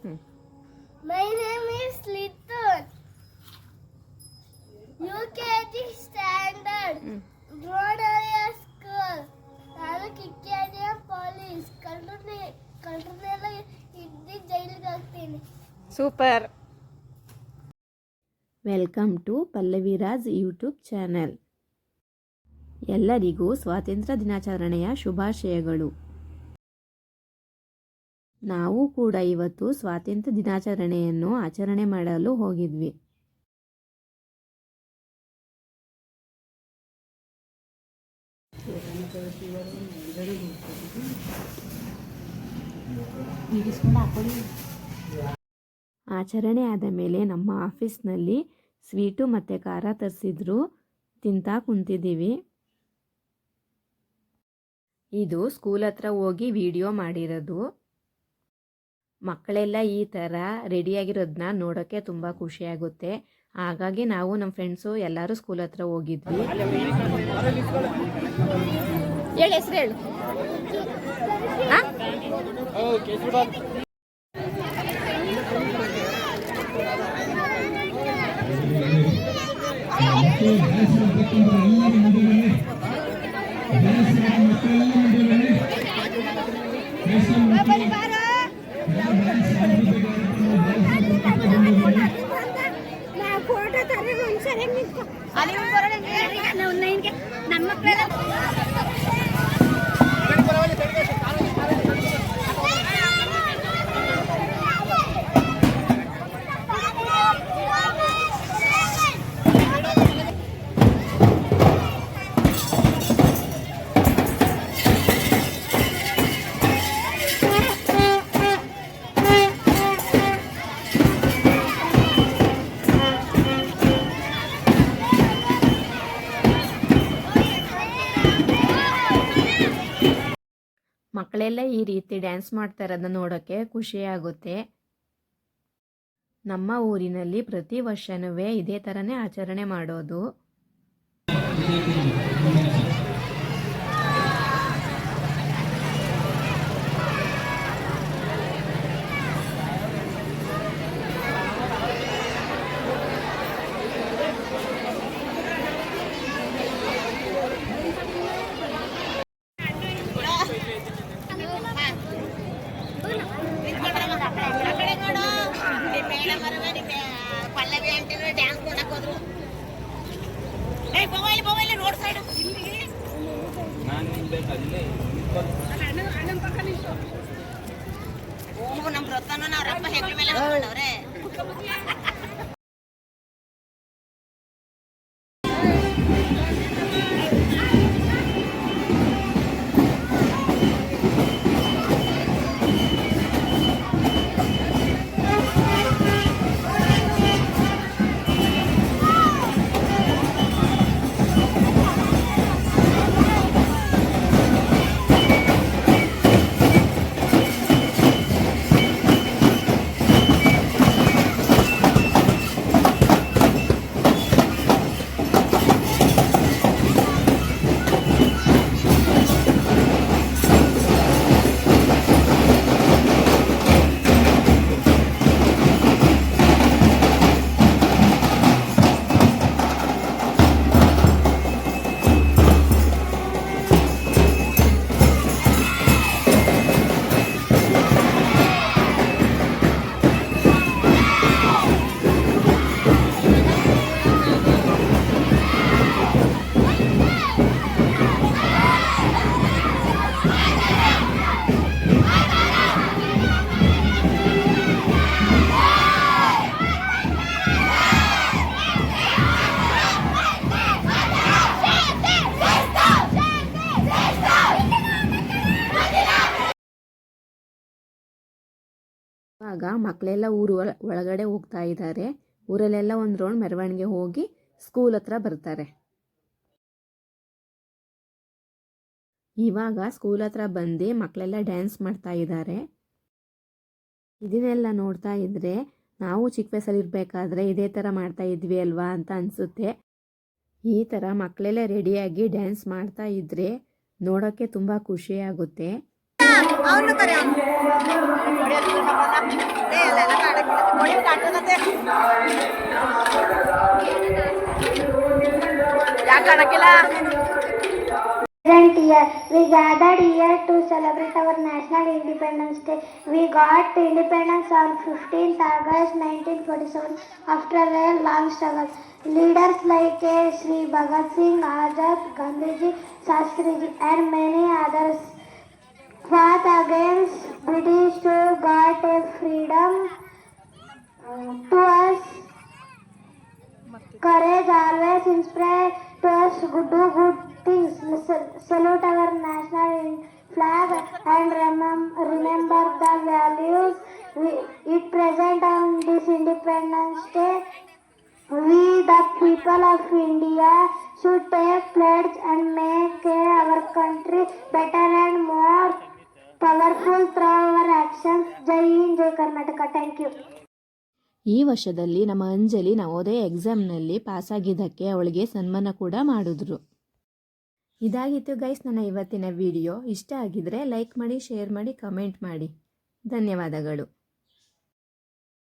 My name is Litton. UKG standard. Broadway school. ನಾನು ಕಿಕ್ಕಿಯಾಡಿಯ police ಕಳ್ಳರನ್ನೆಲ್ಲ ಹಿಡ್ದು ಜೈಲಿಗೆ ಹಾಕ್ತೀನಿ. Super. Welcome to Pallaviraj YouTube channel. ಎಲ್ಲರಿಗೂ ಸ್ವಾತಂತ್ರ್ಯ ದಿನಾಚರಣೆಯ ಶುಭಾಶಯಗಳು. ನಾವು ಕೂಡ ಇವತ್ತು ಸ್ವಾತಂತ್ರ್ಯ ದಿನಾಚರಣೆಯನ್ನು ಆಚರಣೆ ಮಾಡಲು ಹೋಗಿದ್ವಿ. ಆಚರಣೆ ಆದ ಮೇಲೆ ನಮ್ಮ ಆಫೀಸ್ನಲ್ಲಿ ಸ್ವೀಟು ಮತ್ತು ಖಾರ ತರಿಸಿದ್ರು, ತಿಂತಾ ಕುಂತಿದ್ದೀವಿ. ಇದು ಸ್ಕೂಲ್ ಹತ್ರ ಹೋಗಿ ವಿಡಿಯೋ ಮಾಡಿರೋದು. ಮಕ್ಕಳೆಲ್ಲ ಈ ಥರ ರೆಡಿಯಾಗಿರೋದನ್ನ ನೋಡೋಕ್ಕೆ ತುಂಬ ಖುಷಿಯಾಗುತ್ತೆ. ಹಾಗಾಗಿ ನಾವು ನಮ್ಮ ಫ್ರೆಂಡ್ಸು ಎಲ್ಲರೂ ಸ್ಕೂಲ್ ಹತ್ರ ಹೋಗಿದ್ವಿ. ಹೇಳಿ, ಹೆಸರು ಹೇಳು. ಮಕ್ಕಳೆಲ್ಲ ಈ ರೀತಿ ಡ್ಯಾನ್ಸ್ ಮಾಡ್ತಾ ಇರೋದನ್ನ ನೋಡೋಕ್ಕೆ ಖುಷಿಯಾಗುತ್ತೆ. ನಮ್ಮ ಊರಿನಲ್ಲಿ ಪ್ರತಿ ವರ್ಷನೂ ಇದೇ ಥರನೇ ಆಚರಣೆ ಮಾಡೋದು. ನಮ್ಮ ರೊತ್ತನ ನಾವು ರಪ್ಪ ಹೆಗ್ಲ ಮೇಲೆ ಹಾಕೊಂಡವ್ರೆ. ಇವಾಗ ಮಕ್ಕಳೆಲ್ಲ ಊರು ಒಳಗಡೆ ಹೋಗ್ತಾ ಇದ್ದಾರೆ. ಊರಲ್ಲೆಲ್ಲ ಒಂದು ರೌಂಡ್ ಮೆರವಣಿಗೆ ಹೋಗಿ ಸ್ಕೂಲ್ ಹತ್ರ ಬರ್ತಾರೆ. ಇವಾಗ ಸ್ಕೂಲ್ ಹತ್ರ ಬಂದು ಮಕ್ಕಳೆಲ್ಲ ಡ್ಯಾನ್ಸ್ ಮಾಡ್ತಾ ಇದ್ದಾರೆ. ಇದನ್ನೆಲ್ಲ ನೋಡ್ತಾ ಇದ್ರೆ ನಾವು ಚಿಕ್ಕ ವಯಸ್ಸಲ್ಲಿ ಇರಬೇಕಾದ್ರೆ ಇದೇ ಥರ ಮಾಡ್ತಾ ಇದ್ವಿ ಅಲ್ವಾ ಅಂತ ಅನಿಸುತ್ತೆ. ಈ ಥರ ಮಕ್ಕಳೆಲ್ಲ ರೆಡಿಯಾಗಿ ಡ್ಯಾನ್ಸ್ ಮಾಡ್ತಾ ಇದ್ರೆ ನೋಡೋಕ್ಕೆ ತುಂಬ ಖುಷಿಯಾಗುತ್ತೆ. ಅವನು ಯಾಕೆ ಕಾಣಕ್ಕಿಲ್ಲ? Present year, we gathered here to celebrate our national independence day. We got independence on 15th August 1947 after a long struggle. Leaders like Sri Bhagat Singh, Azad, Gandhiji, Shastriji and many others fought against British to got a freedom to us. Courage always inspires to us to do good things. Salute our national flag and remember the values it present on this Independence Day. We, the people of India, should take pledge and make our country better and more powerful through our actions. Jai Hind, Jai Karnataka. Thank you. ಈ ವರ್ಷದಲ್ಲಿ ನಮ್ಮ ಅಂಜಲಿ ನವೋದಯ ಎಕ್ಸಾಮ್ನಲ್ಲಿ ಪಾಸಾಗಿದ್ದಕ್ಕೆ ಅವಳಿಗೆ ಸನ್ಮಾನ ಕೂಡ ಮಾಡಿದ್ರು. ಇದಾಗಿತ್ತು guys ನನ್ನ ಇವತ್ತಿನ ವಿಡಿಯೋ. ಇಷ್ಟ ಆಗಿದ್ರೆ ಲೈಕ್ ಮಾಡಿ, ಶೇರ್ ಮಾಡಿ, ಕಮೆಂಟ್ ಮಾಡಿ. ಧನ್ಯವಾದಗಳು.